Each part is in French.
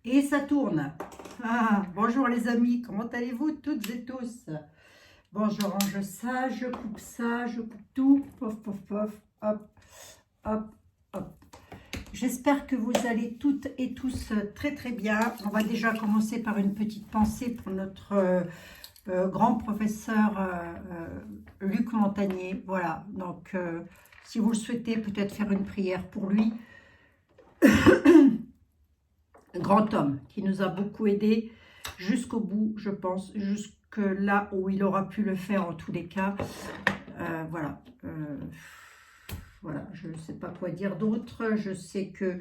Et ça tourne. Ah, bonjour les amis, comment allez-vous toutes et tous? Bon, je range ça, je coupe tout. Pof, pof, pof, hop, hop, hop. J'espère que vous allez toutes et tous très très bien. On va déjà commencer par une petite pensée pour notre grand professeur Luc Montagnier. Voilà, donc si vous le souhaitez, peut-être faire une prière pour lui. Grand homme qui nous a beaucoup aidés jusqu'au bout, je pense, jusque là où il aura pu le faire en tous les cas. Voilà. Voilà, je ne sais pas quoi dire d'autre. Je sais que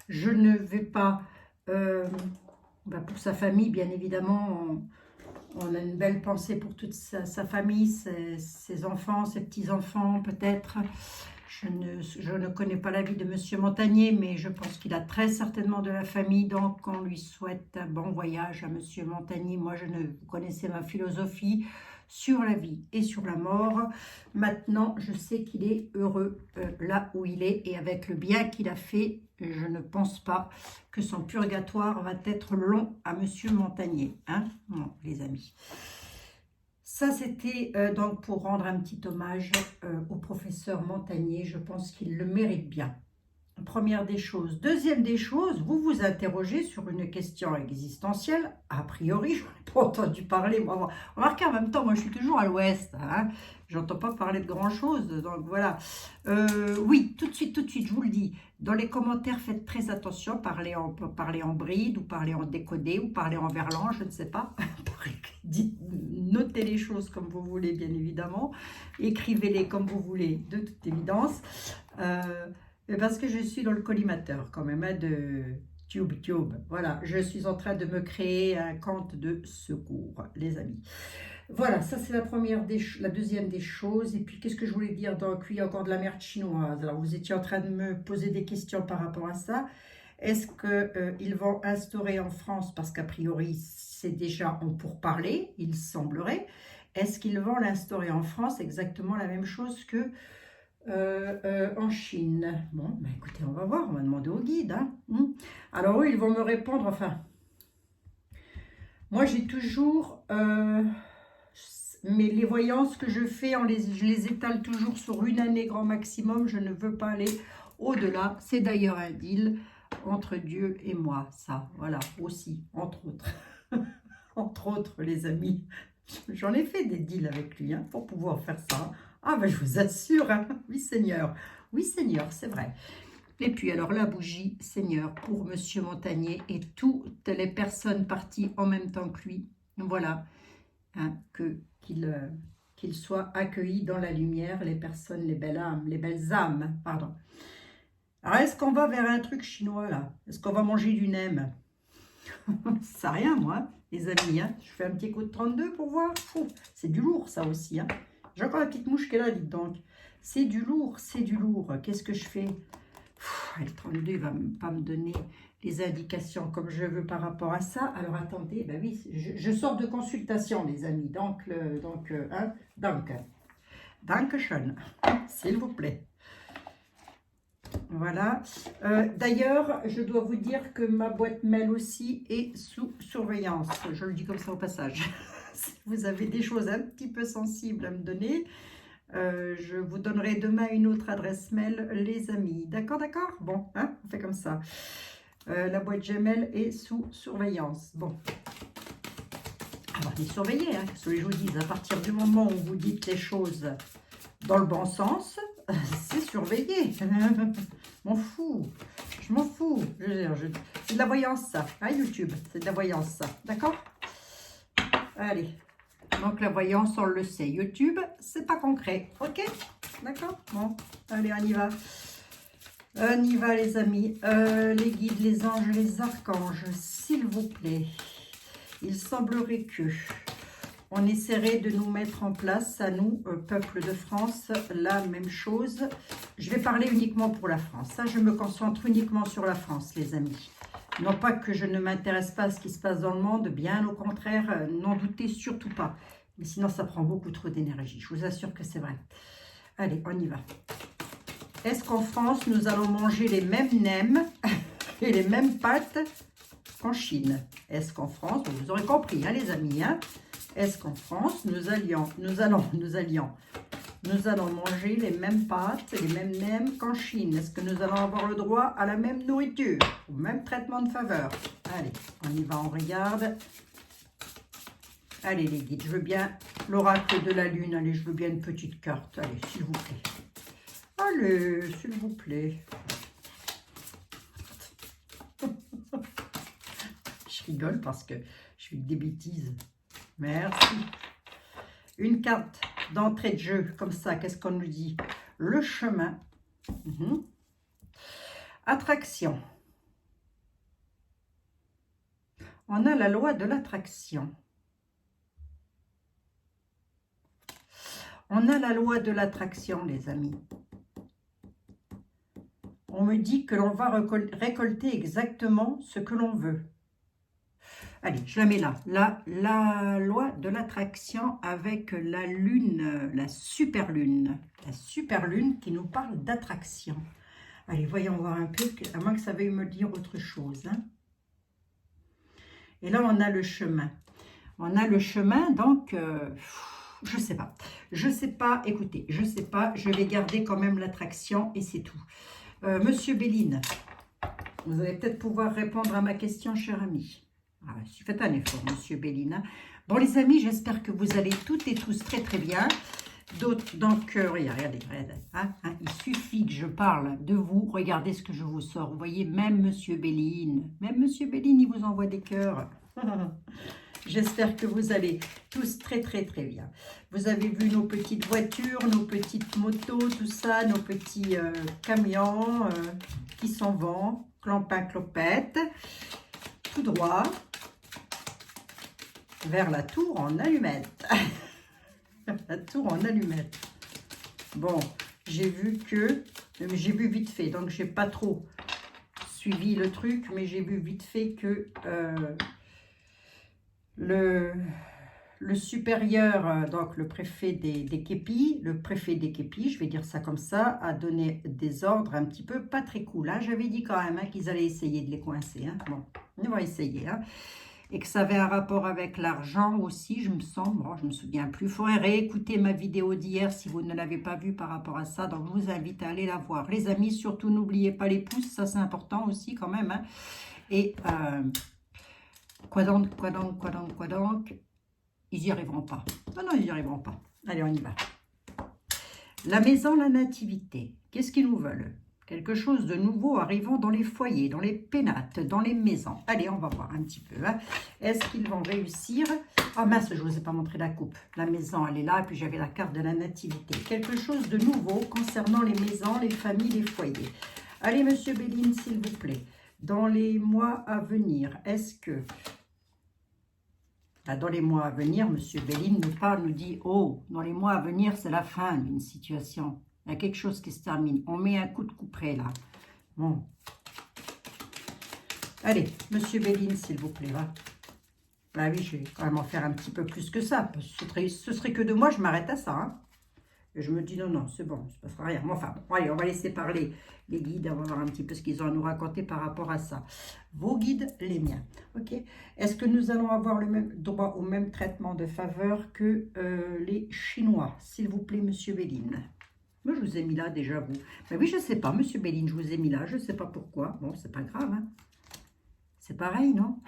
je ne vais pas... pour sa famille, bien évidemment, on a une belle pensée pour toute sa famille, ses enfants, ses petits-enfants peut-être. Je ne connais pas la vie de Monsieur Montagnier, mais je pense qu'il a très certainement de la famille, donc on lui souhaite un bon voyage à Monsieur Montagnier. Moi, vous connaissez ma philosophie sur la vie et sur la mort. Maintenant, je sais qu'il est heureux là où il est et avec le bien qu'il a fait, je ne pense pas que son purgatoire va être long à Monsieur Montagnier. Hein? Non, les amis. Ça, c'était donc pour rendre un petit hommage au professeur Montagnier. Je pense qu'il le mérite bien. Première des choses. Deuxième des choses, vous vous interrogez sur une question existentielle. A priori, je n'en ai pas entendu parler. Moi, remarquez, en même temps, moi, je suis toujours à l'ouest. Hein, je n'entends pas parler de grand-chose. Donc, voilà. Oui, tout de suite, je vous le dis. Dans les commentaires, faites très attention. Parlez en bride, ou parlez en décodé, ou parlez en verlan, je ne sais pas. Notez les choses comme vous voulez, bien évidemment. Écrivez-les comme vous voulez, de toute évidence. Parce que je suis dans le collimateur quand même de TubeTube. Voilà, je suis en train de me créer un compte de secours, les amis. Voilà, ça c'est la deuxième des choses. Et puis qu'est-ce que je voulais dire? Donc oui, encore de la merde chinoise. Alors vous étiez en train de me poser des questions par rapport à ça. Est-ce qu'ils vont instaurer en France, parce qu'a priori c'est déjà en pourparlers, il semblerait, est-ce qu'ils vont l'instaurer en France exactement la même chose que en Chine? Bon, ben écoutez, on va voir, on va demander au guide. Hein. Alors eux, ils vont me répondre, enfin, moi j'ai toujours, mais les voyances que je fais, je les étale toujours sur une année grand maximum, je ne veux pas aller au-delà. C'est d'ailleurs un deal entre Dieu et moi, ça, voilà, aussi, entre autres. Entre autres, les amis. J'en ai fait des deals avec lui hein, pour pouvoir faire ça. Ah ben je vous assure, hein. Oui Seigneur, c'est vrai. Et puis alors la bougie, Seigneur, pour Monsieur Montagnier et toutes les personnes parties en même temps que lui. Voilà, hein, qu'il soit accueilli dans la lumière, les personnes, les belles âmes, pardon. Alors est-ce qu'on va vers un truc chinois là? Est-ce qu'on va manger du nem? Ça rien moi, les amis. Hein. Je fais un petit coup de 32 pour voir. C'est du lourd ça aussi. Hein. J'ai encore la petite mouche qui est là, dites donc. C'est du lourd, c'est du lourd. Qu'est-ce que je fais? Le 32 ne va pas me donner les indications comme je veux par rapport à ça. Alors attendez, ben oui, je sors de consultation les amis. Donc, hein, Dankeschön, s'il vous plaît. Voilà. D'ailleurs, je dois vous dire que ma boîte mail aussi est sous surveillance. Je le dis comme ça au passage. Si vous avez des choses un petit peu sensibles à me donner, je vous donnerai demain une autre adresse mail, les amis. D'accord? Bon, hein, on fait comme ça. La boîte Gmail est sous surveillance. Bon. Alors, les surveiller, hein, ce que je vous dis. À partir du moment où vous dites les choses dans le bon sens, c'est surveillé. Je m'en fous. C'est de la voyance, ça. Hein, YouTube, c'est de la voyance, ça. D'accord? Allez. Donc, la voyance, on le sait. YouTube, c'est pas concret. OK? D'accord? Bon, allez, on y va. On y va, les amis. Les guides, les anges, les archanges, s'il vous plaît. Il semblerait que... on essaierait de nous mettre en place, à nous, peuple de France, la même chose. Je vais parler uniquement pour la France. Ça, je me concentre uniquement sur la France, les amis. Non pas que je ne m'intéresse pas à ce qui se passe dans le monde, bien au contraire, n'en doutez surtout pas. Mais sinon, ça prend beaucoup trop d'énergie. Je vous assure que c'est vrai. Allez, on y va. Est-ce qu'en France, nous allons manger les mêmes nems et les mêmes pâtes qu'en Chine? Est-ce qu'en France? Vous aurez compris, hein, les amis. Hein? Est-ce qu'en France, nous allons manger les mêmes pâtes, les mêmes nems qu'en Chine? Est-ce que nous allons avoir le droit à la même nourriture, au même traitement de faveur? Allez, on y va, on regarde. Allez les guides, je veux bien l'oracle de la lune. Allez, je veux bien une petite carte. Allez, s'il vous plaît. Allez, s'il vous plaît. Je rigole parce que je fais des bêtises. Merci. Une carte d'entrée de jeu, comme ça, qu'est-ce qu'on nous dit? Le chemin. Attraction. On a la loi de l'attraction. On a la loi de l'attraction, les amis. On me dit que l'on va récolter exactement ce que l'on veut. Allez, je la mets là. La loi de l'attraction avec la lune, la super lune. La super lune qui nous parle d'attraction. Allez, voyons voir un peu, à moins que ça veuille me dire autre chose. Hein. Et là, on a le chemin. On a le chemin, donc, je ne sais pas. Je ne sais pas, écoutez, je ne sais pas. Je vais garder quand même l'attraction et c'est tout. Monsieur Béline, vous allez peut-être pouvoir répondre à ma question, cher ami. Ah, faites un effort, Monsieur Béline. Bon, les amis, j'espère que vous allez toutes et tous très très bien. D'autres, donc, regardez, hein, il suffit que je parle de vous. Regardez ce que je vous sors. Vous voyez, même Monsieur Béline, il vous envoie des cœurs. J'espère que vous allez tous très très très bien. Vous avez vu nos petites voitures, nos petites motos, tout ça, nos petits camions qui s'en vont, clampin clopette, tout droit vers la tour en allumette. La tour en allumette. Bon, j'ai vu vite fait, donc j'ai pas trop suivi le truc, mais j'ai vu vite fait que le supérieur, donc le préfet des képis, je vais dire ça comme ça, a donné des ordres un petit peu pas très cool. Hein. J'avais dit quand même hein, qu'ils allaient essayer de les coincer. Hein. Bon, on va essayer. Hein. Et que ça avait un rapport avec l'argent aussi, je me sens. Bon, je ne me souviens plus. Il faudrait réécouter ma vidéo d'hier si vous ne l'avez pas vue par rapport à ça. Donc, je vous invite à aller la voir. Les amis, surtout, n'oubliez pas les pouces. Ça, c'est important aussi quand même. Hein. Et quoi donc, ils n'y arriveront pas. Non, non, ils n'y arriveront pas. Allez, on y va. La maison, la nativité. Qu'est-ce qu'ils nous veulent? Quelque chose de nouveau arrivant dans les foyers, dans les pénates, dans les maisons. Allez, on va voir un petit peu. Hein. Est-ce qu'ils vont réussir? Ah mince, je ne vous ai pas montré la coupe. La maison, elle est là, et puis j'avais la carte de la nativité. Quelque chose de nouveau concernant les maisons, les familles, les foyers. Allez, Monsieur Béline, s'il vous plaît. Dans les mois à venir, est-ce que... Dans les mois à venir, Monsieur Béline nous dit, oh, dans les mois à venir, c'est la fin d'une situation. Il y a quelque chose qui se termine. On met un coup de couperet, là. Bon. Allez, Monsieur Béline, s'il vous plaît, va. Bah oui, je vais quand même en faire un petit peu plus que ça. Ce serait que de moi, je m'arrête à ça. Hein. Et je me dis, non, non, c'est bon, ça ne se passera rien. Mais enfin, bon, allez, on va laisser parler les guides. On va voir un petit peu ce qu'ils ont à nous raconter par rapport à ça. Vos guides, les miens. Ok. Est-ce que nous allons avoir le même droit au même traitement de faveur que les Chinois? S'il vous plaît, Monsieur Béline. Moi, je vous ai mis là déjà, vous. Mais oui, je ne sais pas, Monsieur Béline, je vous ai mis là. Je ne sais pas pourquoi. Bon, c'est pas grave. Hein. C'est pareil, non?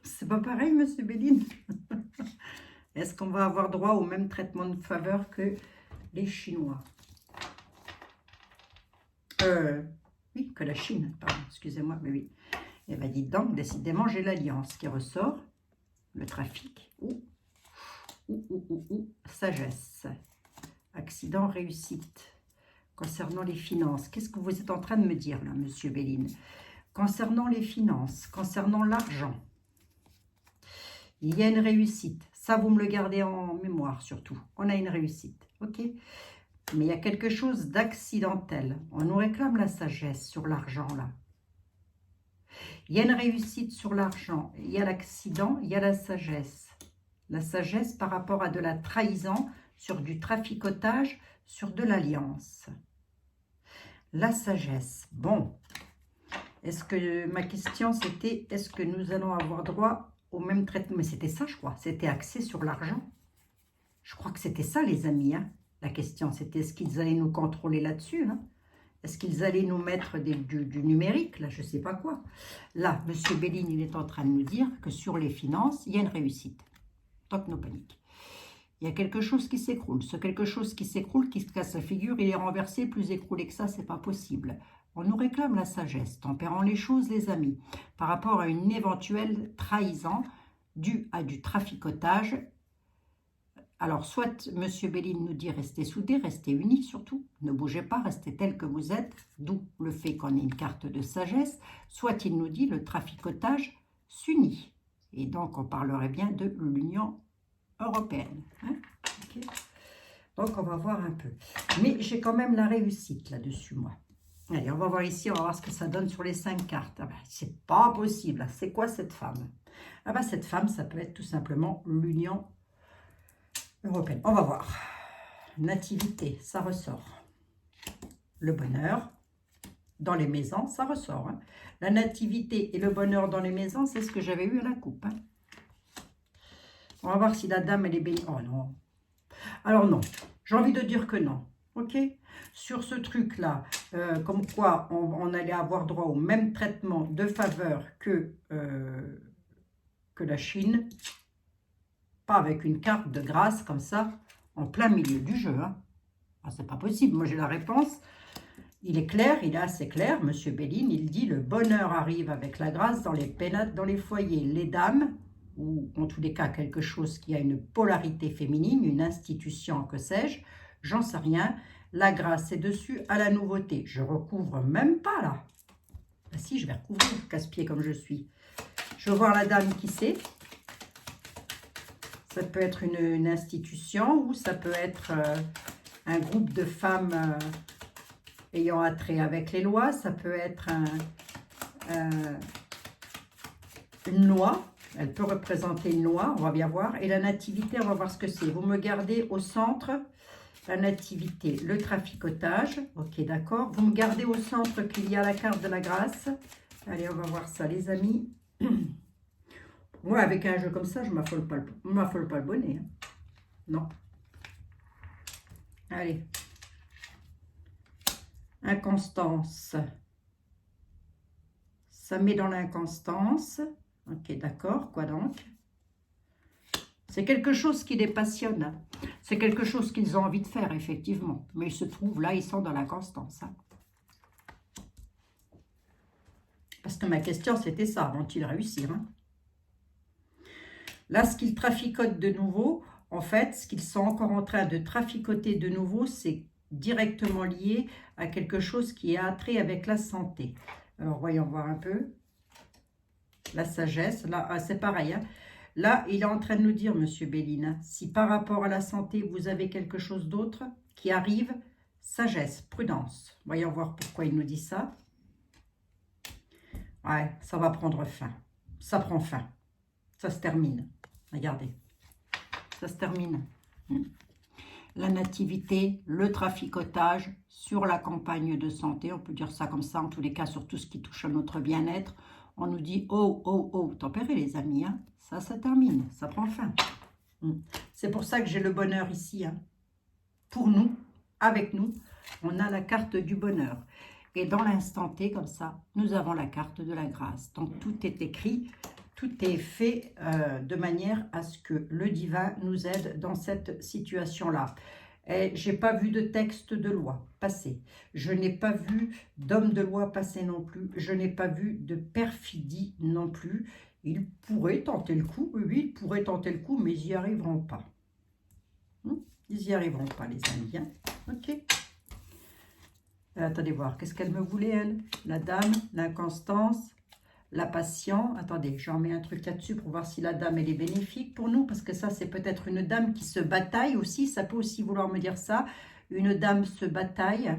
C'est pas pareil, Monsieur Béline? Est-ce qu'on va avoir droit au même traitement de faveur que les Chinois? Oui, que la Chine, pardon, excusez-moi, mais oui. Eh bien, dites donc, décidément, j'ai l'alliance qui ressort. Le trafic. Sagesse. Accident, réussite. Concernant les finances, qu'est-ce que vous êtes en train de me dire, là, Monsieur Béline? Concernant les finances, concernant l'argent, il y a une réussite. Ça, vous me le gardez en mémoire, surtout. On a une réussite, ok? Mais il y a quelque chose d'accidentel. On nous réclame la sagesse sur l'argent, là. Il y a une réussite sur l'argent. Il y a l'accident, il y a la sagesse. La sagesse par rapport à de la trahison, sur du traficotage, sur de l'alliance. La sagesse. Bon. Est-ce que ma question c'était, est-ce que nous allons avoir droit au même traitement? Mais c'était ça, je crois. C'était axé sur l'argent. Je crois que c'était ça, les amis. Hein. La question, c'était est-ce qu'ils allaient nous contrôler là-dessus, hein? Est-ce qu'ils allaient nous mettre du numérique, là, je ne sais pas quoi. Là, M. Béline, il est en train de nous dire que sur les finances, il y a une réussite. Donc, no panique. Il y a quelque chose qui s'écroule. Ce quelque chose qui s'écroule, qui se casse la figure, il est renversé, plus écroulé que ça, c'est pas possible. On nous réclame la sagesse, tempérant les choses, les amis, par rapport à une éventuelle trahison due à du traficotage. Alors, soit M. Béline nous dit restez soudés, restez unis surtout, ne bougez pas, restez tels que vous êtes, d'où le fait qu'on ait une carte de sagesse, soit il nous dit le traficotage s'unit. Et donc, on parlerait bien de l'Union européenne. Hein, okay. Donc, on va voir un peu. Mais j'ai quand même la réussite là-dessus, moi. Allez, on va voir ici, on va voir ce que ça donne sur les 5 cartes. Ah ben, c'est pas possible. C'est quoi cette femme? Ah ben, cette femme, ça peut être tout simplement l'Union européenne. On va voir. Nativité, ça ressort. Le bonheur dans les maisons, ça ressort. Hein. La nativité et le bonheur dans les maisons, c'est ce que j'avais eu à la coupe. Hein. On va voir si la dame, elle est bénie. Oh non. Alors non, j'ai envie de dire que non. Ok? Sur ce truc-là, comme quoi on allait avoir droit au même traitement de faveur que la Chine, pas avec une carte de grâce comme ça, en plein milieu du jeu. Hein. Ah, c'est pas possible. Moi, j'ai la réponse. Il est clair, il est assez clair. Monsieur Béline, il dit le bonheur arrive avec la grâce dans les pénates, dans les foyers. Les dames, ou en tous les cas quelque chose qui a une polarité féminine, une institution, que sais-je, j'en sais rien. La grâce est dessus à la nouveauté. Je recouvre même pas là. Ah si, je vais recouvrir, casse-pied comme je suis. Je veux voir la dame qui c'est. Ça peut être une institution ou ça peut être un groupe de femmes ayant attrait avec les lois. Ça peut être une loi. Elle peut représenter une loi, on va bien voir. Et la nativité, on va voir ce que c'est. Vous me gardez au centre, la nativité, le traficotage. Ok, d'accord. Vous me gardez au centre qu'il y a la carte de la grâce. Allez, on va voir ça, les amis. Moi, avec un jeu comme ça, je ne m'affole pas le bonnet. Hein. Non. Allez. Inconstance. Ça met dans l'inconstance. Ok, d'accord. Quoi donc? C'est quelque chose qui les passionne. C'est quelque chose qu'ils ont envie de faire, effectivement. Mais ils se trouvent là, ils sont dans l'inconstance. Hein. Parce que ma question, c'était ça. Vont-ils réussir? Hein? Là, ce qu'ils traficotent de nouveau, en fait, ce qu'ils sont encore en train de traficoter de nouveau, c'est directement lié à quelque chose qui a trait avec la santé. Alors, voyons voir un peu. La sagesse, là, c'est pareil. Hein. Là, il est en train de nous dire, Monsieur Béline, si par rapport à la santé, vous avez quelque chose d'autre qui arrive, sagesse, prudence. Voyons voir pourquoi il nous dit ça. Ouais, ça va prendre fin. Ça prend fin. Ça se termine. Regardez. Ça se termine. La nativité, le traficotage sur la campagne de santé. On peut dire ça comme ça, en tous les cas, sur tout ce qui touche à notre bien-être. On nous dit, oh, oh, oh, tempérez les amis. Hein. Ça termine. Ça prend fin. C'est pour ça que j'ai le bonheur ici. Hein. Pour nous, avec nous, on a la carte du bonheur. Et dans l'instant T, comme ça, nous avons la carte de la grâce. Donc, tout est écrit, tout est fait de manière à ce que le divin nous aide dans cette situation-là. Je n'ai pas vu de texte de loi passer. Je n'ai pas vu d'homme de loi passer non plus. Je n'ai pas vu de perfidie non plus. Ils pourraient tenter le coup. Oui, ils pourraient tenter le coup, mais ils n'y arriveront pas. Ils n'y arriveront pas, les amis. Hein. Ok. Attendez voir, qu'est-ce qu'elle me voulait, elle? La dame, l'inconstance, la passion. Attendez, j'en mets un truc là-dessus pour voir si la dame, elle est bénéfique pour nous. Parce que ça, c'est peut-être une dame qui se bataille aussi. Ça peut aussi vouloir me dire ça. Une dame se bataille.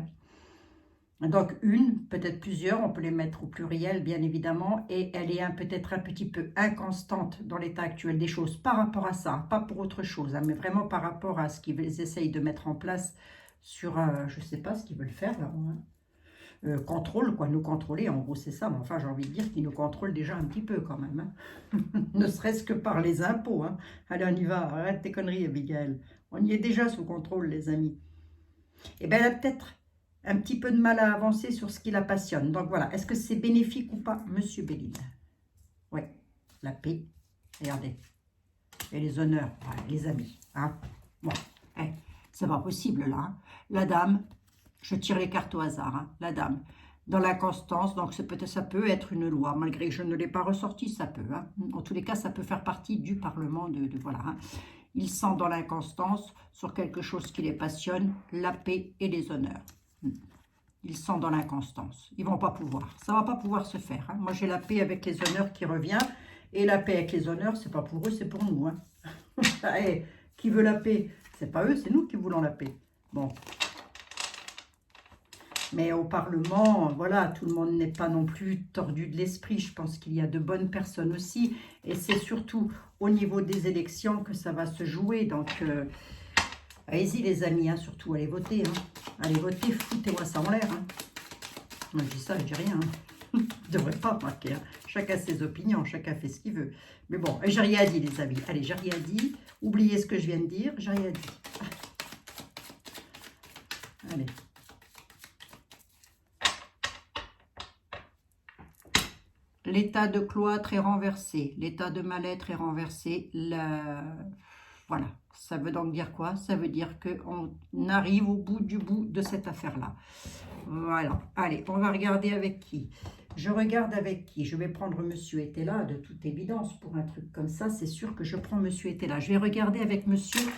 Donc, une, peut-être plusieurs. On peut les mettre au pluriel, bien évidemment. Et elle est peut-être un petit peu inconstante dans l'état actuel des choses par rapport à ça. Pas pour autre chose, hein, mais vraiment par rapport à ce qu'ils essayent de mettre en place sur, je ne sais pas ce qu'ils veulent faire là. Hein. contrôle, quoi, nous contrôler, en gros c'est ça, mais enfin j'ai envie de dire qu'ils nous contrôlent déjà un petit peu quand même, hein. Ne serait-ce que par les impôts, hein. Allez on y va, arrête tes conneries Abigail, on y est déjà sous contrôle les amis. Et bien elle a peut-être un petit peu de mal à avancer sur ce qui la passionne, donc voilà, est-ce que c'est bénéfique ou pas, Monsieur Béline? Oui, la paix, regardez, et les honneurs, ouais, les amis, hein. Bon, hey, c'est pas possible là, hein. La dame, je tire les cartes au hasard, hein. La dame, dans l'inconstance, donc ça peut être une loi, malgré que je ne l'ai pas ressorti, ça peut, hein. En tous les cas, ça peut faire partie du Parlement, voilà, hein. Il sent dans l'inconstance, sur quelque chose qui les passionne, la paix et les honneurs. Ils sont dans l'inconstance, ils vont pas pouvoir, ça va pas pouvoir se faire, hein. Moi j'ai la paix avec les honneurs qui revient, et la paix avec les honneurs, c'est pas pour eux, c'est pour nous, hein. Hey, qui veut la paix? C'est pas eux, c'est nous qui voulons la paix. Bon. Mais au Parlement, voilà, tout le monde n'est pas non plus tordu de l'esprit. Je pense qu'il y a de bonnes personnes aussi. Et c'est surtout au niveau des élections que ça va se jouer. Donc, allez-y les amis, hein, surtout allez voter. Hein. Allez voter, foutez-moi ça en l'air. Hein. Moi je dis ça, je dis rien. Hein. Je ne devrais pas marquer. Hein. Chacun ses opinions, chacun fait ce qu'il veut. Mais bon, j'ai rien dit les amis. Allez, j'ai rien dit. Oubliez ce que je viens de dire, j'ai rien dit. Allez. L'état de cloître est renversé, l'état de mal-être est renversé. Voilà, ça veut donc dire quoi? Ça veut dire qu'on arrive au bout du bout de cette affaire-là. Voilà, allez, on va regarder avec qui. Je regarde avec qui? Je vais prendre Monsieur Etela, de toute évidence, pour un truc comme ça, c'est sûr que je prends Monsieur Etela. Je vais regarder avec Monsieur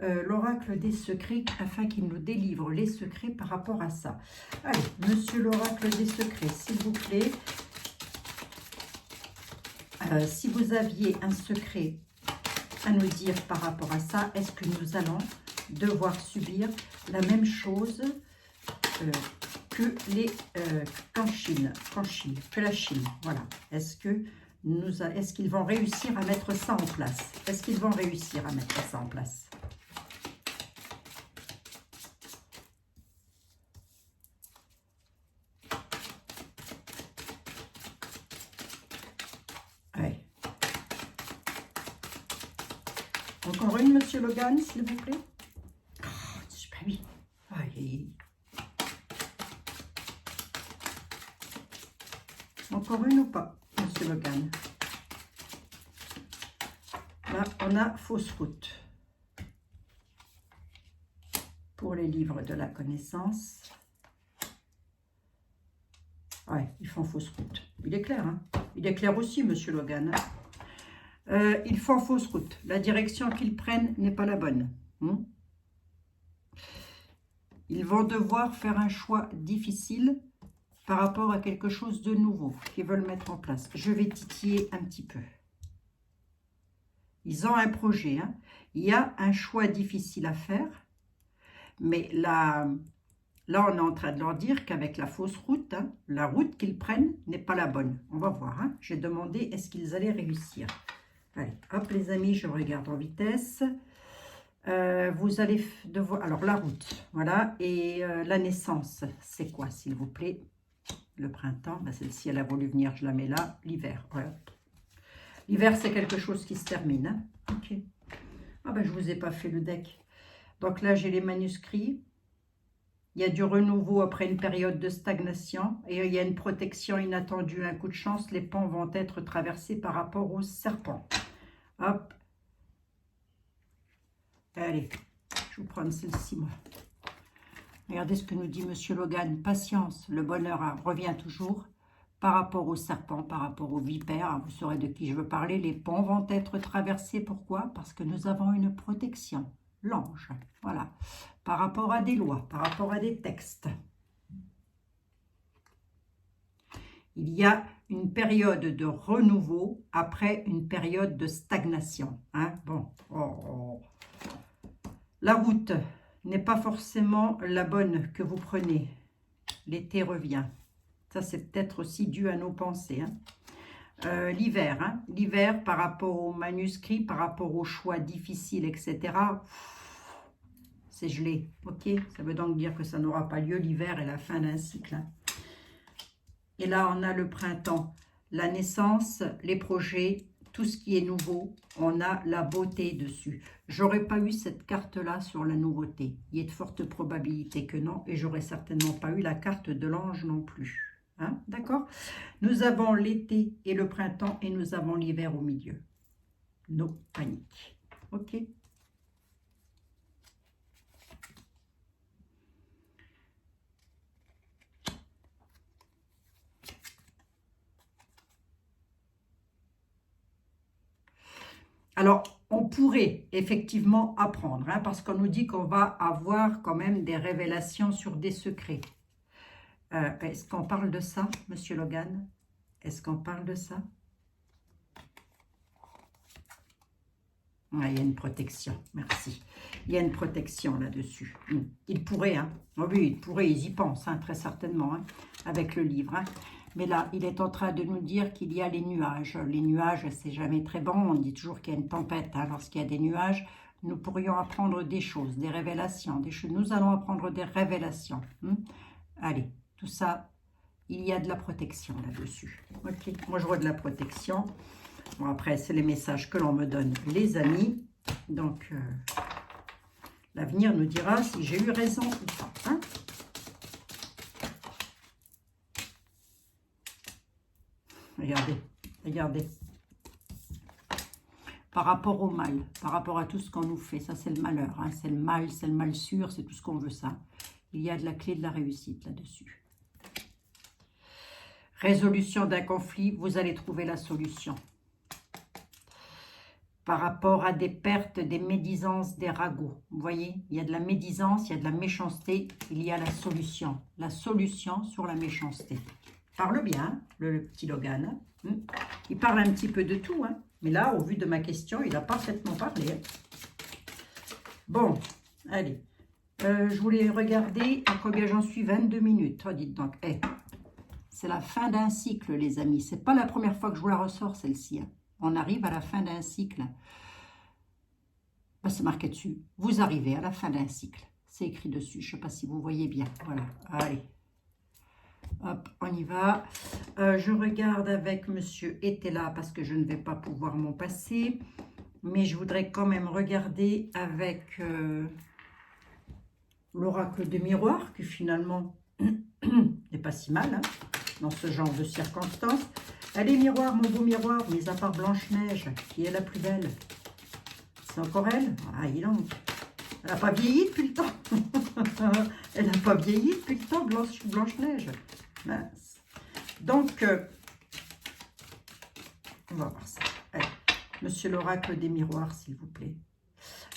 l'oracle des secrets, afin qu'il nous délivre les secrets par rapport à ça. Allez, Monsieur l'oracle des secrets, s'il vous plaît. Si vous aviez un secret à nous dire par rapport à ça, est-ce que nous allons devoir subir la même chose que la Chine, voilà. Est-ce qu'ils vont réussir à mettre ça en place? Est-ce qu'ils vont réussir à mettre ça en place? Encore une, Monsieur Logan, s'il vous plaît. Oh, super, oui. Allez. Encore une ou pas, Monsieur Logan? Là, on a fausse route. Pour les livres de la connaissance. Ouais, ils font fausse route. Il est clair, hein? Il est clair aussi, Monsieur Logan. Ils font fausse route. La direction qu'ils prennent n'est pas la bonne. Ils vont devoir faire un choix difficile par rapport à quelque chose de nouveau qu'ils veulent mettre en place. Je vais titiller un petit peu. Ils ont un projet. Hein. Il y a un choix difficile à faire. Mais là, on est en train de leur dire qu'avec la fausse route, hein, la route qu'ils prennent n'est pas la bonne. On va voir. Hein. J'ai demandé est-ce qu'ils allaient réussir. Allez, hop les amis, je regarde en vitesse. Vous allez devoir... Alors, la route, voilà. Et la naissance, c'est quoi, s'il vous plaît? Le printemps, ben, celle-ci, elle a voulu venir, je la mets là. L'hiver, voilà. L'hiver, c'est quelque chose qui se termine. Hein. Ok. Ah ben, je ne vous ai pas fait le deck. Donc là, j'ai les manuscrits. Il y a du renouveau après une période de stagnation. Et il y a une protection inattendue, un coup de chance. Les ponts vont être traversés par rapport au serpent. Hop. Allez, je vous prends celle-ci, moi. Regardez ce que nous dit Monsieur Logan. Patience, le bonheur revient toujours. Par rapport au serpent, par rapport aux vipères, vous saurez de qui je veux parler. Les ponts vont être traversés. Pourquoi? Parce que nous avons une protection. L'ange, voilà. Par rapport à des lois, par rapport à des textes. Il y a une période de renouveau après une période de stagnation. Hein? Bon, La route n'est pas forcément la bonne que vous prenez. L'été revient. Ça, c'est peut-être aussi dû à nos pensées. Hein? L'hiver, hein? L'hiver par rapport aux manuscrits, par rapport aux choix difficiles, etc. C'est gelé. Ok, ça veut donc dire que ça n'aura pas lieu l'hiver et la fin d'un cycle. Hein? Et là, on a le printemps, la naissance, les projets, tout ce qui est nouveau. On a la beauté dessus. J'aurais pas eu cette carte-là sur la nouveauté. Il y a de fortes probabilités que non. Et j'aurais certainement pas eu la carte de l'ange non plus. Hein, d'accord? Nous avons l'été et le printemps et nous avons l'hiver au milieu. No panique. Ok? Alors, on pourrait effectivement apprendre, hein, parce qu'on nous dit qu'on va avoir quand même des révélations sur des secrets. Est-ce qu'on parle de ça, Monsieur Logan? Est-ce qu'on parle de ça? Ah, il y a une protection, merci. Il y a une protection là-dessus. Il pourrait, hein. Oh oui, il pourrait, ils y pensent, hein, très certainement, hein, avec le livre. Hein. Mais là, il est en train de nous dire qu'il y a les nuages. Les nuages, c'est jamais très bon. On dit toujours qu'il y a une tempête. Hein. Lorsqu'il y a des nuages, nous pourrions apprendre des choses, des révélations. Des choses. Nous allons apprendre des révélations. Allez, tout ça, il y a de la protection là-dessus. Ok, moi je vois de la protection. Bon, après, c'est les messages que l'on me donne, les amis. Donc, l'avenir nous dira si j'ai eu raison ou pas. Hein? Regardez, regardez. Par rapport au mal, par rapport à tout ce qu'on nous fait, ça c'est le malheur. Hein? C'est le mal sûr, c'est tout ce qu'on veut ça. Il y a de la clé de la réussite là-dessus. Résolution d'un conflit, vous allez trouver la solution. Par rapport à des pertes, des médisances, des ragots. Vous voyez, il y a de la médisance, il y a de la méchanceté, il y a la solution. La solution sur la méchanceté. Parle bien, le petit Logan. Il parle un petit peu de tout, hein. Mais là, au vu de ma question, il a parfaitement parlé. Hein. Bon, allez. Je voulais regarder à combien j'en suis, 22 minutes. Oh, dites donc, c'est la fin d'un cycle, les amis. C'est pas la première fois que je vous la ressors, celle-ci. Hein. On arrive à la fin d'un cycle. Ben, c'est marqué dessus. Vous arrivez à la fin d'un cycle. C'est écrit dessus. Je ne sais pas si vous voyez bien. Voilà. Allez. Hop, on y va. Je regarde avec Monsieur Etela parce que je ne vais pas pouvoir m'en passer. Mais je voudrais quand même regarder avec l'oracle de miroir qui finalement n'est pas si mal hein, dans ce genre de circonstances. Allez, miroir, mon beau miroir, mis à part Blanche-Neige, qui est la plus belle. C'est encore elle? Ah, il en... Elle n'a pas vieilli depuis le temps. Elle n'a pas vieilli depuis le temps, Blanche-Neige. Mince. Donc, on va voir ça. Allez, Monsieur l'oracle des miroirs, s'il vous plaît.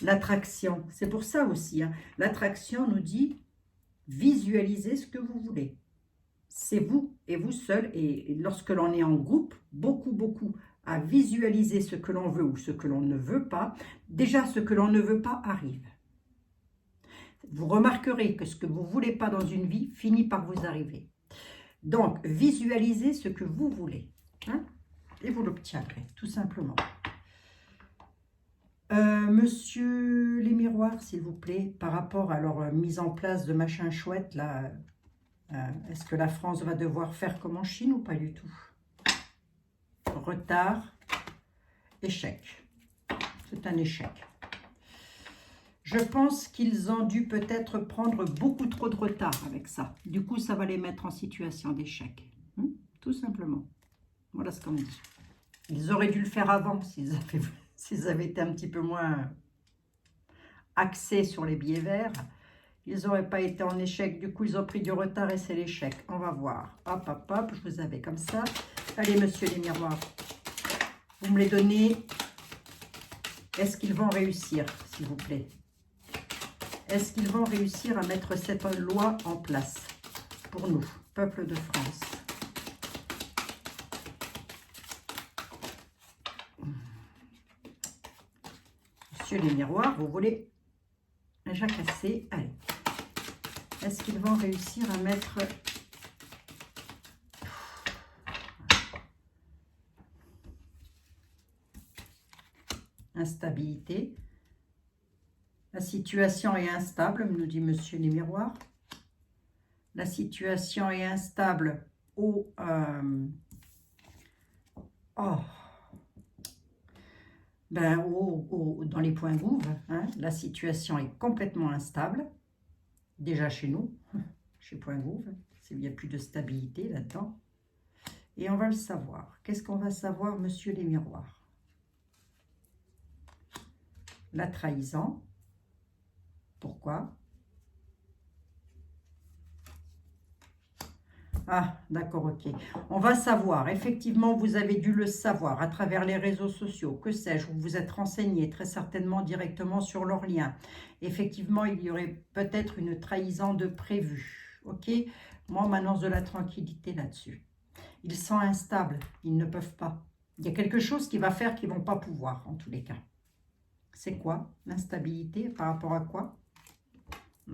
L'attraction, c'est pour ça aussi. Hein. L'attraction nous dit, visualisez ce que vous voulez. C'est vous et vous seul. Et lorsque l'on est en groupe, beaucoup à visualiser ce que l'on veut ou ce que l'on ne veut pas. Déjà, ce que l'on ne veut pas arrive. Vous remarquerez que ce que vous ne voulez pas dans une vie finit par vous arriver. Donc, visualisez ce que vous voulez. Hein, et vous l'obtiendrez, tout simplement. Monsieur les miroirs, s'il vous plaît, par rapport à leur mise en place de machin chouette, là... est-ce que la France va devoir faire comme en Chine ou pas du tout? Retard, échec. C'est un échec. Je pense qu'ils ont dû peut-être prendre beaucoup trop de retard avec ça. Du coup, ça va les mettre en situation d'échec. Tout simplement. Voilà ce qu'on me dit. Ils auraient dû le faire avant s'ils avaient été un petit peu moins axés sur les billets verts. Ils n'auraient pas été en échec. Du coup, ils ont pris du retard et c'est l'échec. On va voir. Hop, hop, hop. Je vous avais comme ça. Allez, monsieur les miroirs. Vous me les donnez. Est-ce qu'ils vont réussir, s'il vous plaît? Est-ce qu'ils vont réussir à mettre cette loi en place pour nous, peuple de France? Monsieur les miroirs, vous voulez un jacassé? Allez. Est-ce qu'ils vont réussir à mettre... Instabilité. La situation est instable, nous dit Monsieur les miroirs. La situation est instable oh, ben, dans les points gouves, hein, la situation est complètement instable. Déjà chez nous, chez Point Gouve, il n'y a plus de stabilité là-dedans. Et on va le savoir. Qu'est-ce qu'on va savoir, monsieur les miroirs? La trahison. Pourquoi? Ah, d'accord, ok. On va savoir. Effectivement, vous avez dû le savoir à travers les réseaux sociaux. Que sais-je? Vous vous êtes renseigné très certainement directement sur leurs liens. Effectivement, il y aurait peut-être une trahison de prévu. Ok? Moi, on m'annonce de la tranquillité là-dessus. Ils sont instables. Ils ne peuvent pas. Il y a quelque chose qui va faire qu'ils ne vont pas pouvoir, en tous les cas. C'est quoi? L'instabilité par rapport à quoi?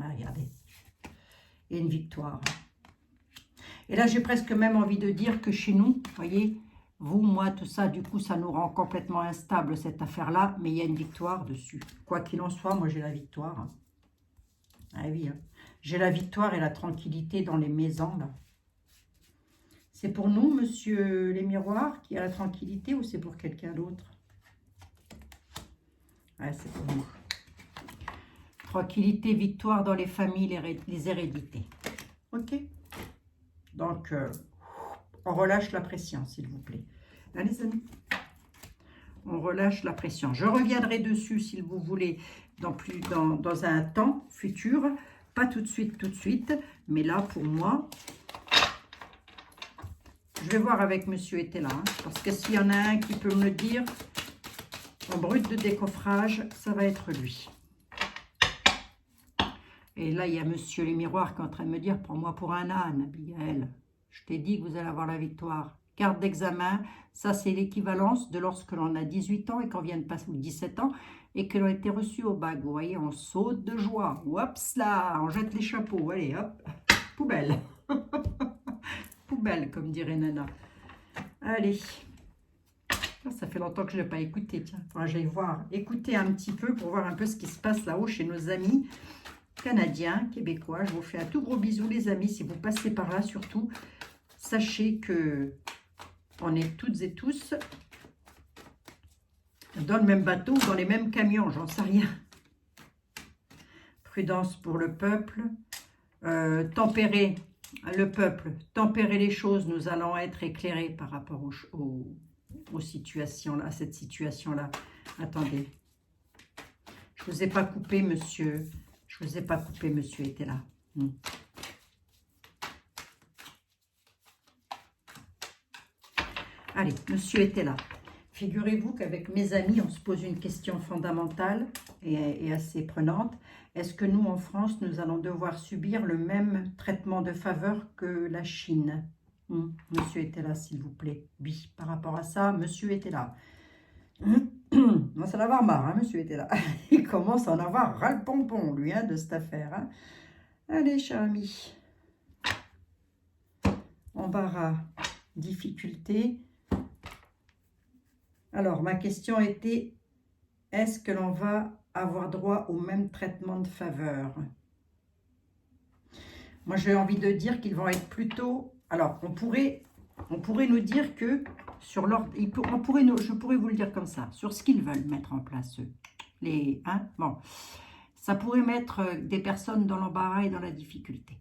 Ah, regardez. Et une victoire. Et là, j'ai presque même envie de dire que chez nous, vous voyez, vous, moi, tout ça, du coup, ça nous rend complètement instable, cette affaire-là, mais il y a une victoire dessus. Quoi qu'il en soit, moi, j'ai la victoire. Ah oui, hein. J'ai la victoire et la tranquillité dans les maisons, là. C'est pour nous, monsieur les miroirs, qui a la tranquillité, ou c'est pour quelqu'un d'autre? Ouais, c'est pour nous. Tranquillité, victoire dans les familles, les hérédités. Ok? Donc, on relâche la pression, s'il vous plaît. Là, les amis, on relâche la pression. Je reviendrai dessus, s'il vous voulez, dans un temps futur. Pas tout de suite. Mais là, pour moi, je vais voir avec monsieur était là. Hein, parce que s'il y en a un qui peut me le dire, en brut de décoffrage, ça va être lui. Et là, il y a monsieur les miroirs qui est en train de me dire, prends-moi pour un âne, Abigail. Je t'ai dit que vous allez avoir la victoire. Carte d'examen, ça c'est l'équivalence de lorsque l'on a 18 ans et qu'on vient de passer, ou 17 ans, et que l'on a été reçu au bac. Vous voyez, on saute de joie. Oups là, on jette les chapeaux. Allez, hop, poubelle. Poubelle, comme dirait Nana. Allez. Ça fait longtemps que je n'ai pas écouté. Tiens, enfin, j'aille voir, écouter un petit peu pour voir un peu ce qui se passe là-haut chez nos amis canadiens, québécois. Je vous fais un tout gros bisou, les amis. Si vous passez par là, surtout, sachez que on est toutes et tous dans le même bateau, dans les mêmes camions, j'en sais rien. Prudence pour le peuple. Tempérer le peuple, tempérer les choses. Nous allons être éclairés par rapport aux situations là, à cette situation-là. Attendez. Je ne vous ai pas coupé, monsieur. Je ne vous ai pas coupé, monsieur était là. Allez, monsieur était là. Figurez-vous qu'avec mes amis, on se pose une question fondamentale et assez prenante. Est-ce que nous, en France, nous allons devoir subir le même traitement de faveur que la Chine? Monsieur était là, s'il vous plaît. Oui, par rapport à ça, monsieur était là. On va s'en avoir marre, hein, monsieur était là. Il commence à en avoir ras-le-pompon, lui, hein, de cette affaire. Hein. Allez, cher ami. Embarras, difficulté. Alors, ma question était, est-ce que l'on va avoir droit au même traitement de faveur? Moi, j'ai envie de dire qu'ils vont être plutôt... Alors, on pourrait nous dire que sur l'ordre... Je pourrais vous le dire comme ça, sur ce qu'ils veulent mettre en place, eux. Bon, ça pourrait mettre des personnes dans l'embarras et dans la difficulté.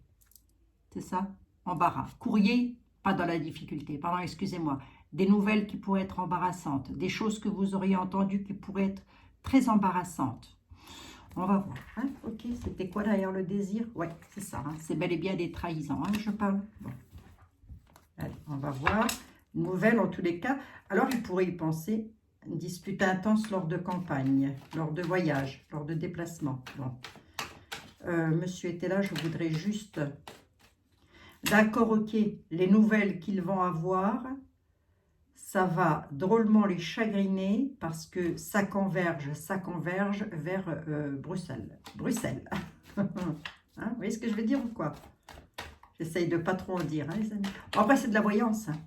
C'est ça? Embarras. Courrier, pas dans la difficulté. Pardon, excusez-moi. Des nouvelles qui pourraient être embarrassantes. Des choses que vous auriez entendues qui pourraient être très embarrassantes. On va voir. Hein? Ok, c'était quoi derrière le désir? Ouais, c'est ça. Hein? C'est bel et bien des trahisons, hein, je parle. Bon. Allez, on va voir. Nouvelle en tous les cas. Alors, il pourrait y penser. Une dispute intense lors de campagne, lors de voyage, lors de déplacement. Bon. Monsieur était là, je voudrais juste... D'accord, ok. Les nouvelles qu'ils vont avoir... Ça va drôlement les chagriner parce que ça converge vers Bruxelles. Bruxelles. Hein, vous voyez ce que je veux dire ou quoi? J'essaye de pas trop en dire, hein, les amis. Bon, après, c'est de la voyance. Hein.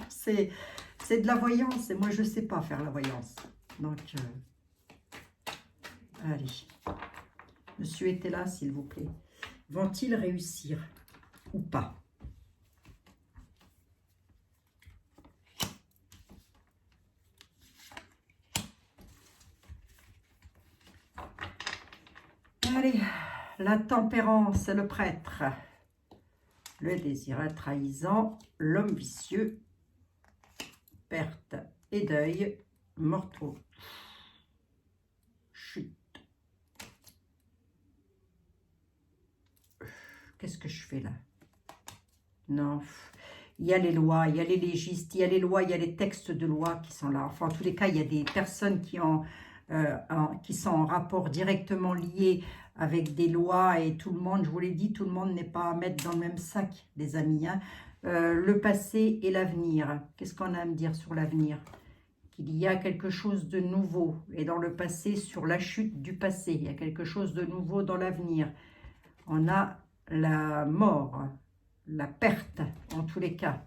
c'est de la voyance et moi, je ne sais pas faire la voyance. Donc, allez. Monsieur était là, s'il vous plaît. Vont-ils réussir ou pas? Allez, la tempérance, le prêtre. Le désir, la trahison, l'homme vicieux, perte et deuil, mortaux. Chute. Qu'est-ce que je fais là? Non, il y a les lois, il y a les légistes, il y a les lois, il y a les textes de loi qui sont là. Enfin, en tous les cas, il y a des personnes qui sont en rapport directement lié avec des lois et tout le monde, je vous l'ai dit, tout le monde n'est pas à mettre dans le même sac, les amis. Hein. Le passé et l'avenir. Qu'est-ce qu'on a à me dire sur l'avenir? Qu'il y a quelque chose de nouveau. Et dans le passé, sur la chute du passé, il y a quelque chose de nouveau dans l'avenir. On a la mort, la perte, en tous les cas.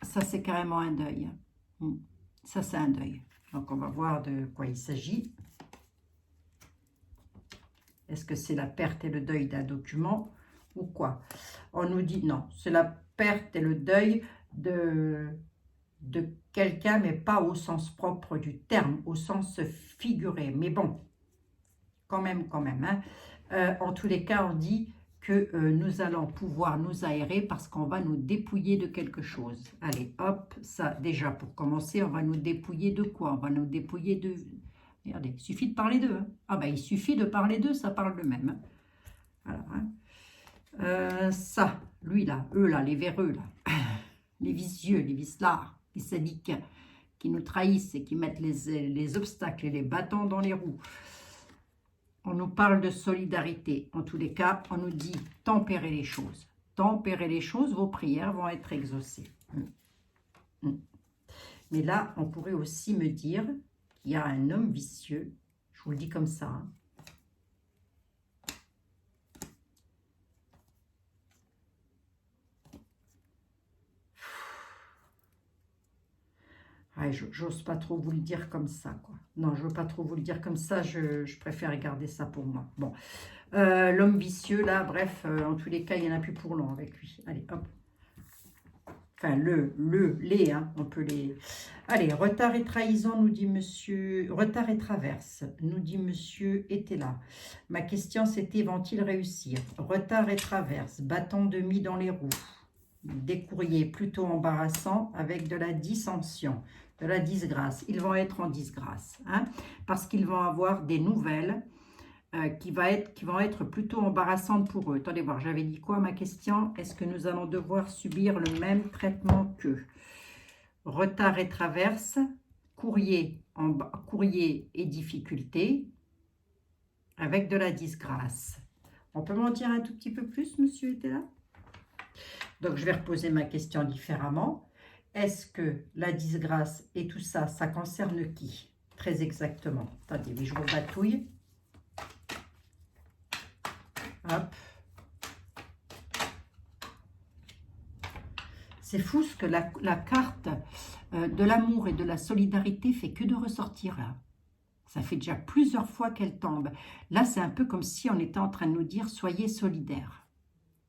Ça, c'est carrément un deuil. Ça, c'est un deuil. Donc, on va voir de quoi il s'agit. Est-ce que c'est la perte et le deuil d'un document ou quoi? On nous dit non, c'est la perte et le deuil de quelqu'un, mais pas au sens propre du terme, au sens figuré. Mais bon, quand même. Hein. En tous les cas, on dit que nous allons pouvoir nous aérer parce qu'on va nous dépouiller de quelque chose. Allez, hop, ça, déjà, pour commencer, on va nous dépouiller de quoi? On va nous dépouiller de... Regardez, il suffit de parler d'eux. Hein. Ah ben, il suffit de parler d'eux, ça parle d'eux-mêmes. Hein. Alors, hein. Ça, lui là, eux là, les véreux là, les vicieux, les vicelards, les sadiques qui nous trahissent et qui mettent les obstacles et les bâtons dans les roues. On nous parle de solidarité. En tous les cas, on nous dit tempérer les choses. Tempérer les choses, vos prières vont être exaucées. Mais là, on pourrait aussi me dire qu'il y a un homme vicieux. Je vous le dis comme ça. Hein. Ouais, j'ose pas trop vous le dire comme ça, quoi. Non, je veux pas trop vous le dire comme ça, je préfère garder ça pour moi. Bon, l'homme vicieux, là, bref, en tous les cas, il n'y en a plus pour long avec lui. Allez, hop. Enfin, les, hein, on peut les... Allez, retard et trahison, nous dit monsieur... Retard et traverse, nous dit monsieur était là. Ma question, c'était, vont-ils réussir? Retard et traverse, bâton de mie dans les roues. Des courriers plutôt embarrassants avec de la dissension, de la disgrâce. Ils vont être en disgrâce, hein, parce qu'ils vont avoir des nouvelles qui vont être plutôt embarrassantes pour eux. Attendez voir, j'avais dit quoi ma question? Est-ce que nous allons devoir subir le même traitement qu'eux? Retard et traverse, courrier et difficulté, avec de la disgrâce. On peut m'en dire un tout petit peu plus, monsieur était là? Donc, je vais reposer ma question différemment. Est-ce que la disgrâce et tout ça, ça concerne qui? Très exactement. Attendez, mais je rebatouille. Hop. C'est fou ce que la carte de l'amour et de la solidarité fait que de ressortir là. Ça fait déjà plusieurs fois qu'elle tombe. Là, c'est un peu comme si on était en train de nous dire « Soyez solidaires ».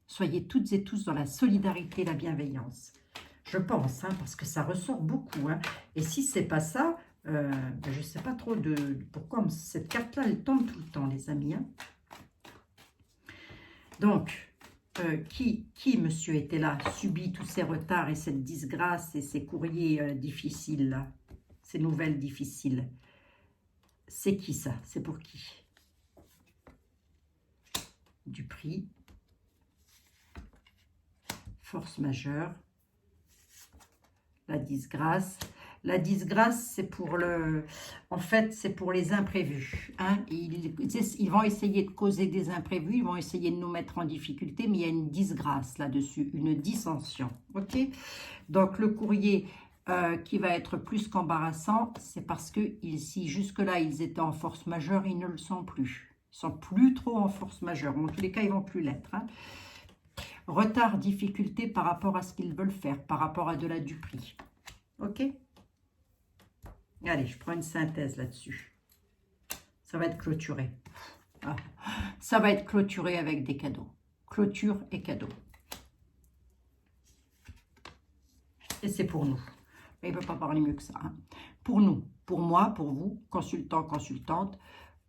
Soyez toutes et tous dans la solidarité et la bienveillance. Je pense, hein, parce que ça ressort beaucoup. Hein. Et si ce n'est pas ça, je ne sais pas trop pourquoi cette carte-là, elle tombe tout le temps, les amis. Hein. Donc, qui, monsieur, était là, subit tous ces retards et cette disgrâce et ces courriers difficiles, là, ces nouvelles difficiles? C'est qui ça? C'est pour qui? Du prix. Force majeure, la disgrâce. La disgrâce, c'est pour le... En fait, c'est pour les imprévus. Hein. Ils vont essayer de causer des imprévus, ils vont essayer de nous mettre en difficulté, mais il y a une disgrâce là-dessus, une dissension. Ok? Donc, le courrier qui va être plus qu'embarrassant, c'est parce que si jusque-là, ils étaient en force majeure, ils ne le sont plus. Ils ne sont plus trop en force majeure. En tous les cas, ils ne vont plus l'être. Hein. Retard, difficulté par rapport à ce qu'ils veulent faire, par rapport à de la duperie. Ok? Allez, je prends une synthèse là-dessus. Ça va être clôturé. Ah, ça va être clôturé avec des cadeaux. Clôture et cadeaux. Et c'est pour nous. Il ne peut pas parler mieux que ça. Hein. Pour nous, pour moi, pour vous, consultants, consultantes,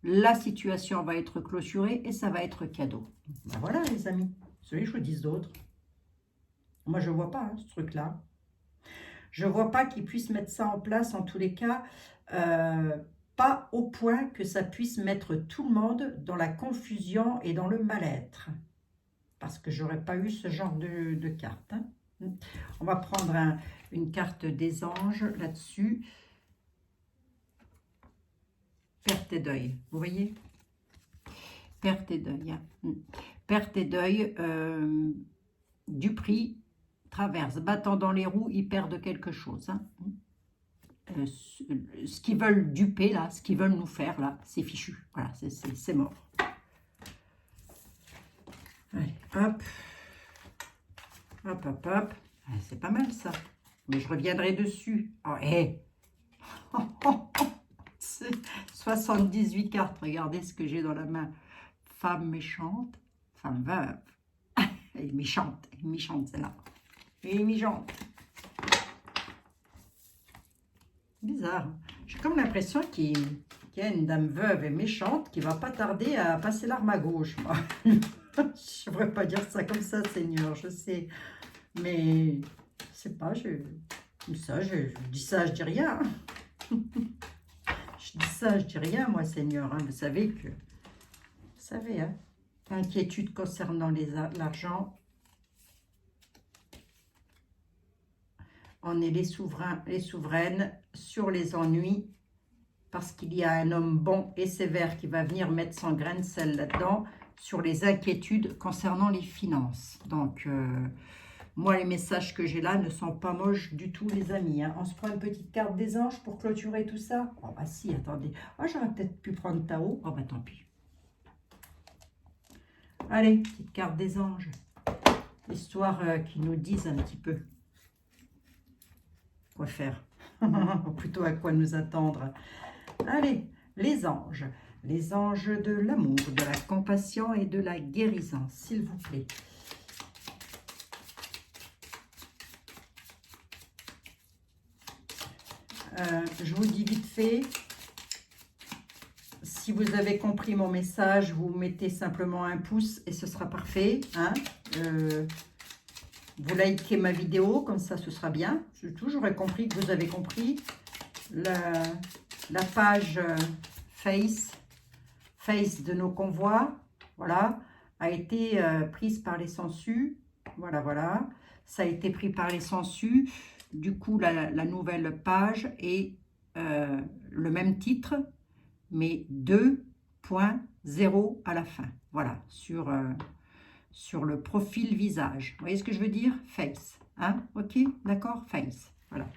la situation va être clôturée et ça va être cadeau. Ben voilà les amis, vous savez, je vous dis d'autres. Moi je ne vois pas hein, ce truc-là. Je ne vois pas qu'ils puissent mettre ça en place, en tous les cas, pas au point que ça puisse mettre tout le monde dans la confusion et dans le mal-être. Parce que j'aurais pas eu ce genre de carte. Hein. On va prendre une carte des anges là-dessus. Perte et deuil, vous voyez? Perte et deuil. Hein. Perte et deuil, du prix, traverse, battant dans les roues, ils perdent quelque chose. Hein. Ce qu'ils veulent duper, là, ce qu'ils veulent nous faire, là, c'est fichu. Voilà, c'est mort. Allez, hop. Hop, hop, hop. C'est pas mal, ça. Mais je reviendrai dessus. Oh, hé C'est 78 cartes. Regardez ce que j'ai dans la main. Femme méchante. Femme veuve. Elle est méchante. Elle est méchante, celle-là. Elle est méchante. Bizarre. J'ai comme l'impression qu'il y a une dame veuve et méchante qui va pas tarder à passer l'arme à gauche, moi. Je ne devrais pas dire ça comme ça, Seigneur, je sais. Mais, je sais pas, je dis ça, je dis rien. Je dis ça, je dis rien, moi, Seigneur. Hein. Vous savez que... Vous savez, hein. Inquiétude concernant l'argent. On est les souverains, les souveraines sur les ennuis. Parce qu'il y a un homme bon et sévère qui va venir mettre son grain de sel là-dedans. Sur les inquiétudes concernant les finances. Donc, moi, les messages que j'ai là ne sont pas moches du tout, les amis. Hein. On se prend une petite carte des anges pour clôturer tout ça. Oh, bah si, attendez. Oh, j'aurais peut-être pu prendre Tao. Oh, bah tant pis. Allez, petite carte des anges. Histoire qu'ils nous disent un petit peu quoi faire. Ou plutôt à quoi nous attendre. Allez, les anges. Les anges de l'amour, de la compassion et de la guérison, s'il vous plaît. Je vous dis vite fait, si vous avez compris mon message, vous mettez simplement un pouce et ce sera parfait. Hein. Vous likez ma vidéo, comme ça ce sera bien. Surtout, j'aurais compris que vous avez compris. La page Face de nos convois, voilà, a été prise par les sangsues. Voilà, voilà. Ça a été pris par les sangsues. Du coup, la nouvelle page est le même titre, mais 2.0 à la fin. Voilà, sur le profil visage. Vous voyez ce que je veux dire? Face. Hein? Ok, d'accord? Face. Voilà.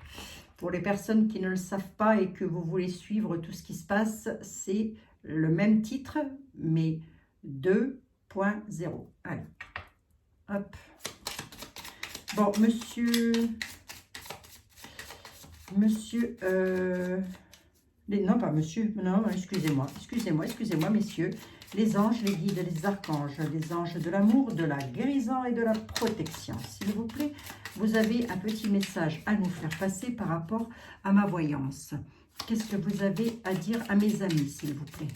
Pour les personnes qui ne le savent pas et que vous voulez suivre tout ce qui se passe, c'est le même titre, mais 2.0. Allez, hop. Bon, non, pas monsieur, non, excusez-moi, messieurs. Les anges, les guides, les archanges, les anges de l'amour, de la guérison et de la protection. S'il vous plaît, vous avez un petit message à nous faire passer par rapport à ma voyance. Qu'est-ce que vous avez à dire à mes amis, s'il vous plaît?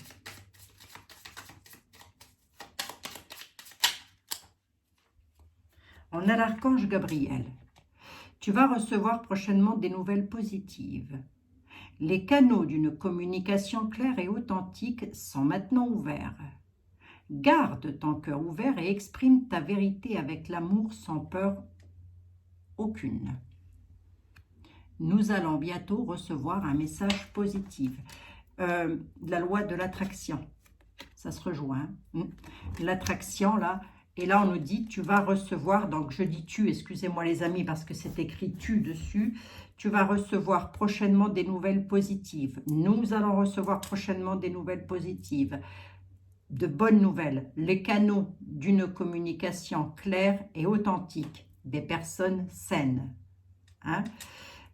On a l'archange Gabriel. Tu vas recevoir prochainement des nouvelles positives. Les canaux d'une communication claire et authentique sont maintenant ouverts. Garde ton cœur ouvert et exprime ta vérité avec l'amour sans peur aucune. Nous allons bientôt recevoir un message positif. La loi de l'attraction, ça se rejoint. Hein? L'attraction, là, et là on nous dit, tu vas recevoir, donc je dis tu, excusez-moi les amis, parce que c'est écrit tu dessus, tu vas recevoir prochainement des nouvelles positives. Nous allons recevoir prochainement des nouvelles positives. De bonnes nouvelles. Les canaux d'une communication claire et authentique. Des personnes saines. Hein?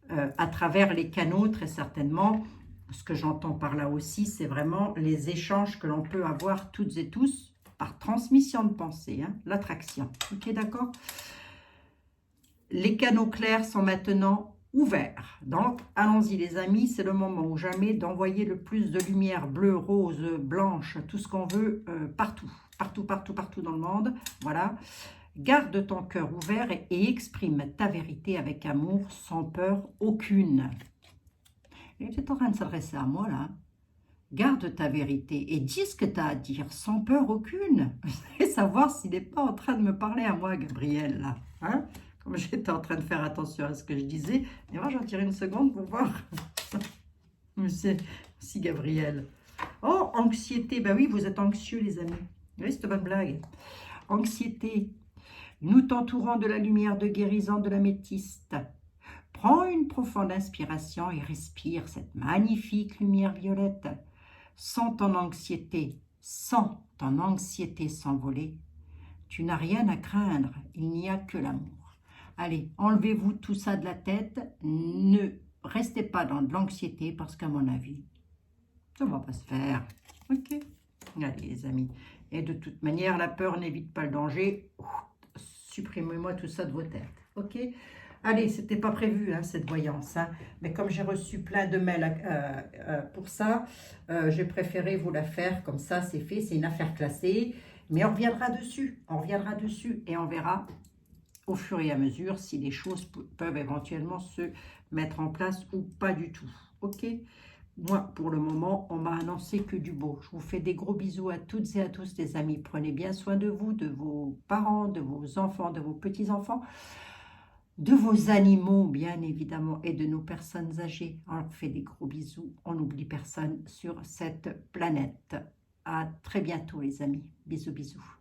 À travers les canaux, très certainement, ce que j'entends par là aussi, c'est vraiment les échanges que l'on peut avoir toutes et tous par transmission de pensée, hein, l'attraction. Ok, d'accord? Les canaux clairs sont maintenant ouvert. Donc, allons-y les amis, c'est le moment ou jamais d'envoyer le plus de lumière bleue, rose, blanche, tout ce qu'on veut, partout, partout, partout, partout dans le monde. Voilà. Garde ton cœur ouvert et exprime ta vérité avec amour, sans peur aucune. Il est en train de s'adresser à moi, là. Garde ta vérité et dis ce que tu as à dire, sans peur aucune. Vous allez savoir s'il n'est pas en train de me parler à moi, Gabriel, là. Hein? Comme j'étais en train de faire attention à ce que je disais. Et moi, j'en tire une seconde pour voir. Monsieur Gabriel. Oh, anxiété. Ben oui, vous êtes anxieux, les amis. Oui, c'est une bonne blague. Anxiété. Nous t'entourons de la lumière de guérison de l'améthyste. Prends une profonde inspiration et respire cette magnifique lumière violette. Sens ton anxiété s'envoler. Tu n'as rien à craindre, il n'y a que l'amour. Allez, enlevez-vous tout ça de la tête. Ne restez pas dans de l'anxiété parce qu'à mon avis, ça ne va pas se faire. Ok? Allez les amis. Et de toute manière, la peur n'évite pas le danger. Supprimez-moi tout ça de vos têtes. Ok? Allez, c'était pas prévu hein, cette voyance. Hein. Mais comme j'ai reçu plein de mails pour ça, j'ai préféré vous la faire comme ça, c'est fait. C'est une affaire classée. Mais on reviendra dessus. On reviendra dessus et on verra au fur et à mesure si les choses peuvent éventuellement se mettre en place ou pas du tout. Ok? Moi, pour le moment, on m'a annoncé que du beau. Je vous fais des gros bisous à toutes et à tous, les amis. Prenez bien soin de vous, de vos parents, de vos enfants, de vos petits-enfants, de vos animaux, bien évidemment, et de nos personnes âgées. On leur fait des gros bisous. On n'oublie personne sur cette planète. À très bientôt, les amis. Bisous, bisous.